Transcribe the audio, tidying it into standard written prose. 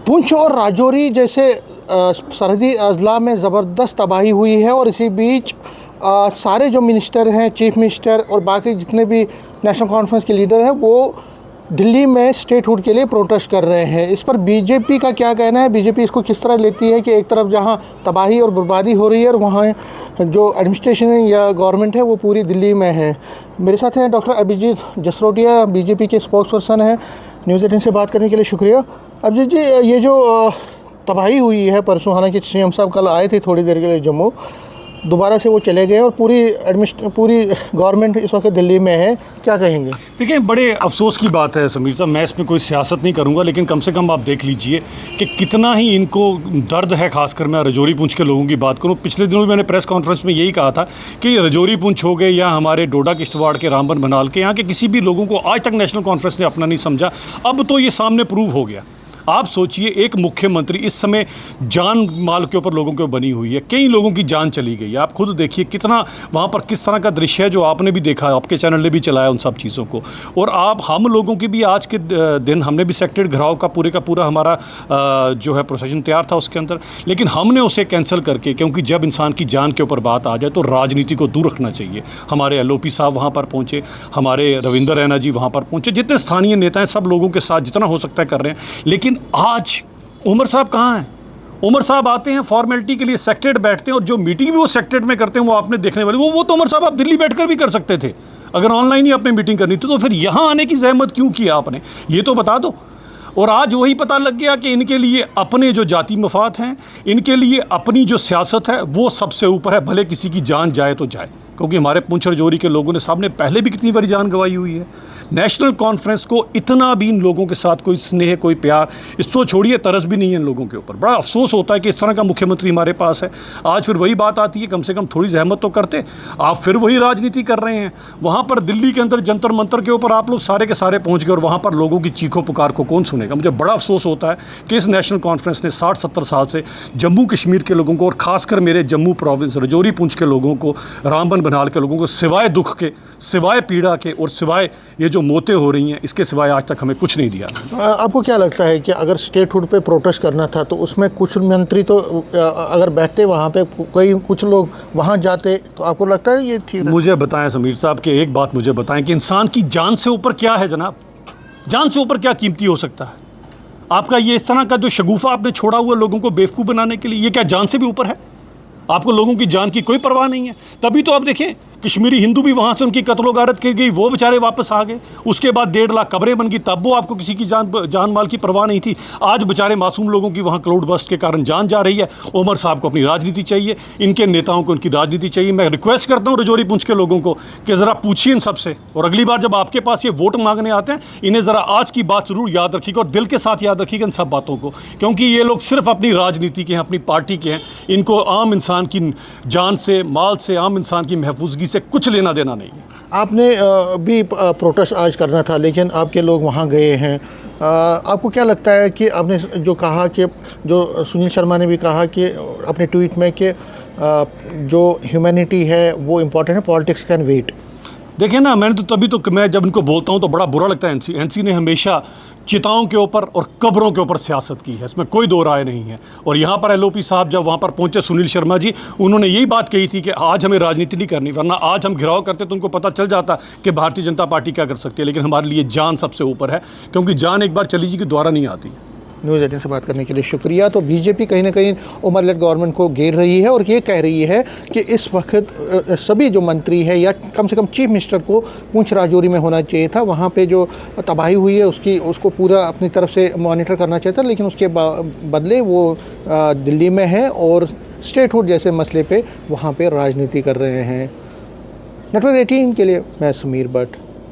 पुंछ और राजौरी जैसे सरहदी अजला में ज़बरदस्त तबाही हुई है और इसी बीच सारे जो मिनिस्टर हैं, चीफ मिनिस्टर और बाकी जितने भी नेशनल कॉन्फ्रेंस के लीडर हैं, वो दिल्ली में स्टेटहुड के लिए प्रोटेस्ट कर रहे हैं। इस पर बीजेपी का क्या कहना है? बीजेपी इसको किस तरह लेती है कि एक तरफ जहां तबाही और बर्बादी हो रही है और वहां जो एडमिनिस्ट्रेशन या गवर्नमेंट है वो पूरी दिल्ली में है। मेरे साथ हैं डॉक्टर अभिजीत जसरोटिया, बीजेपी के स्पोक्स पर्सन हैं। न्यूज़ 18 से बात करने के लिए शुक्रिया। अभिजीत जी, ये जो तबाही हुई है परसों, हालांकि सीएम साहब कल आए थे थोड़ी देर के लिए जम्मू, दोबारा से वो चले गए और पूरी गवर्नमेंट इस वक्त दिल्ली में है, क्या कहेंगे? देखिए, बड़े अफसोस की बात है समीर साहब, मैं इसमें कोई सियासत नहीं करूंगा, लेकिन कम से कम आप देख लीजिए कि कितना ही इनको दर्द है। खासकर मैं रजौरी पुंछ के लोगों की बात करूं, पिछले दिनों भी मैंने प्रेस कॉन्फ्रेंस में यही कहा था कि रजौरी पुंछ हो गए या हमारे डोडा किश्तवाड़ के रामबन बनाल के, यहाँ के किसी भी लोगों को आज तक नेशनल कॉन्फ्रेंस ने अपना नहीं समझा। अब तो ये सामने प्रूव हो गया। आप सोचिए, एक मुख्यमंत्री इस समय जान माल के ऊपर लोगों को बनी हुई है, कई लोगों की जान चली गई है। आप खुद देखिए कितना वहाँ पर किस तरह का दृश्य है, जो आपने भी देखा, आपके चैनल ने भी चलाया उन सब चीज़ों को। और हम लोगों की भी आज के दिन हमने भी सेक्रेटरी घराव का पूरा हमारा जो है प्रोसेशन तैयार था उसके अंदर, लेकिन हमने उसे कैंसिल करके, क्योंकि जब इंसान की जान के ऊपर बात आ जाए तो राजनीति को दूर रखना चाहिए। हमारे LOP साहब वहाँ पर पहुँचे, हमारे रविंदर रैना जी वहाँ पर पहुँचे, जितने स्थानीय नेता हैं सब लोगों के साथ जितना हो सकता है कर रहे हैं। लेकिन आज उमर साहब कहाँ हैं? उमर साहब आते हैं फॉर्मेलिटी के लिए, सेक्रेटरीट बैठते हैं, और जो मीटिंग भी वो सेक्रेटरीट में करते हैं वो आपने देखने वाले, वो तो उमर साहब आप दिल्ली बैठकर भी कर सकते थे। अगर ऑनलाइन ही आपने मीटिंग करनी थी तो फिर यहाँ आने की जहमत क्यों की आपने? ये तो बता दो। और आज वही पता लग गया कि इनके लिए अपने जो जाति मफाद हैं, इनके लिए अपनी जो सियासत है वो सबसे ऊपर है, भले किसी की जान जाए तो जाए। क्योंकि हमारे पुंछ रजौरी के लोगों ने सामने पहले भी कितनी बारी जान गंवाई हुई है। नेशनल कॉन्फ्रेंस को इतना भी इन लोगों के साथ कोई स्नेह, कोई प्यार, इस तो छोड़िए, तरस भी नहीं है इन लोगों के ऊपर। बड़ा अफसोस होता है कि इस तरह का मुख्यमंत्री हमारे पास है। आज फिर वही बात आती है, कम से कम थोड़ी जहमत तो करते। आप फिर वही राजनीति कर रहे हैं। वहाँ पर दिल्ली के अंदर जंतर मंतर के ऊपर आप लोग सारे के सारे पहुँच गए और वहाँ पर लोगों की चीखों पुकार को कौन सुनेगा? मुझे बड़ा अफसोस होता है कि इस नेशनल कॉन्फ्रेंस ने 60-70 साल से जम्मू कश्मीर के लोगों को, और ख़ासकर मेरे जम्मू प्रोविंस रजौरी पुंछ के लोगों को, रामबन बनाल के लोगों को, सिवाय दुख के, सिवाय पीड़ा के और सिवाय ये जो मौतें हो रही हैं, इसके सिवाय आज तक हमें कुछ नहीं दिया। आपको क्या लगता है कि अगर स्टेटहुड पे प्रोटेस्ट करना था तो उसमें कुछ मंत्री तो अगर बैठते वहाँ पे, कोई कुछ लोग वहाँ जाते, तो आपको लगता है ये ठीक? मुझे बताएं समीर साहब कि एक बात मुझे बताएं कि इंसान की जान से ऊपर क्या है जनाब? जान से ऊपर क्या कीमती हो सकता है? आपका ये इस तरह का जो शगुफा आपने छोड़ा हुआ लोगों को बेवकूफ़ बनाने के लिए, ये क्या जान से भी ऊपर है? आपको लोगों की जान की कोई परवाह नहीं है। तभी तो आप देखें, कश्मीरी हिंदू भी वहाँ से उनकी कत्लो गारत की गई, वो बेचारे वापस आ गए। उसके बाद 1.5 लाख कब्रें बन गई, तब वो आपको किसी की जान माल की परवाह नहीं थी। आज बेचारे मासूम लोगों की वहाँ क्लाउड बस्ट के कारण जान जा रही है। उमर साहब को अपनी राजनीति चाहिए, इनके नेताओं को इनकी राजनीति चाहिए। मैं रिक्वेस्ट करता हूँ रजौरी पुंछ के लोगों को कि ज़रा पूछिए इन सबसे, और अगली बार जब आपके पास ये वोट मांगने आते हैं, इन्हें ज़रा आज की बात ज़रूर याद रखिएगा और दिल के साथ याद रखिएगा इन सब बातों को, क्योंकि ये लोग सिर्फ अपनी राजनीति के हैं, अपनी पार्टी के हैं। इनको आम इंसान की जान से, माल से, आम इंसान की महफूजगी से कुछ लेना देना नहीं। आपने भी प्रोटेस्ट आज करना था, लेकिन आपके लोग वहाँ गए हैं। आपको क्या लगता है कि आपने जो कहा कि, जो सुनील शर्मा ने भी कहा कि अपने ट्वीट में, कि जो ह्यूमैनिटी है वो इम्पोर्टेंट है, पॉलिटिक्स कैन वेट? देखिए ना, मैं जब इनको बोलता हूँ तो बड़ा बुरा लगता है। एनसी ने हमेशा चिताओं के ऊपर और कब्रों के ऊपर सियासत की है, इसमें कोई दो राय नहीं है। और यहाँ पर LOP साहब जब वहाँ पर पहुँचे, सुनील शर्मा जी, उन्होंने यही बात कही थी कि आज हमें राजनीति नहीं करनी, वरना आज हम घिराव करते तो उनको पता चल जाता कि भारतीय जनता पार्टी क्या कर सकती है। लेकिन हमारे लिए जान सबसे ऊपर है, क्योंकि जान एक बार चली जी कि दोबारा नहीं आती। न्यूज़ 18 से बात करने के लिए शुक्रिया। तो बीजेपी कहीं ना कहीं उमर लेड गवर्नमेंट को घेर रही है और ये कह रही है कि इस वक्त सभी जो मंत्री है, या कम से कम चीफ मिनिस्टर को पुंछ राजौरी में होना चाहिए था। वहाँ पे जो तबाही हुई है उसको पूरा अपनी तरफ से मॉनिटर करना चाहिए था, लेकिन उसके बदले वो दिल्ली में है और स्टेटहुड जैसे मसले पे वहाँ पे राजनीति कर रहे हैं। नेटवर्क 18 के लिए मैं समीर भट्ट।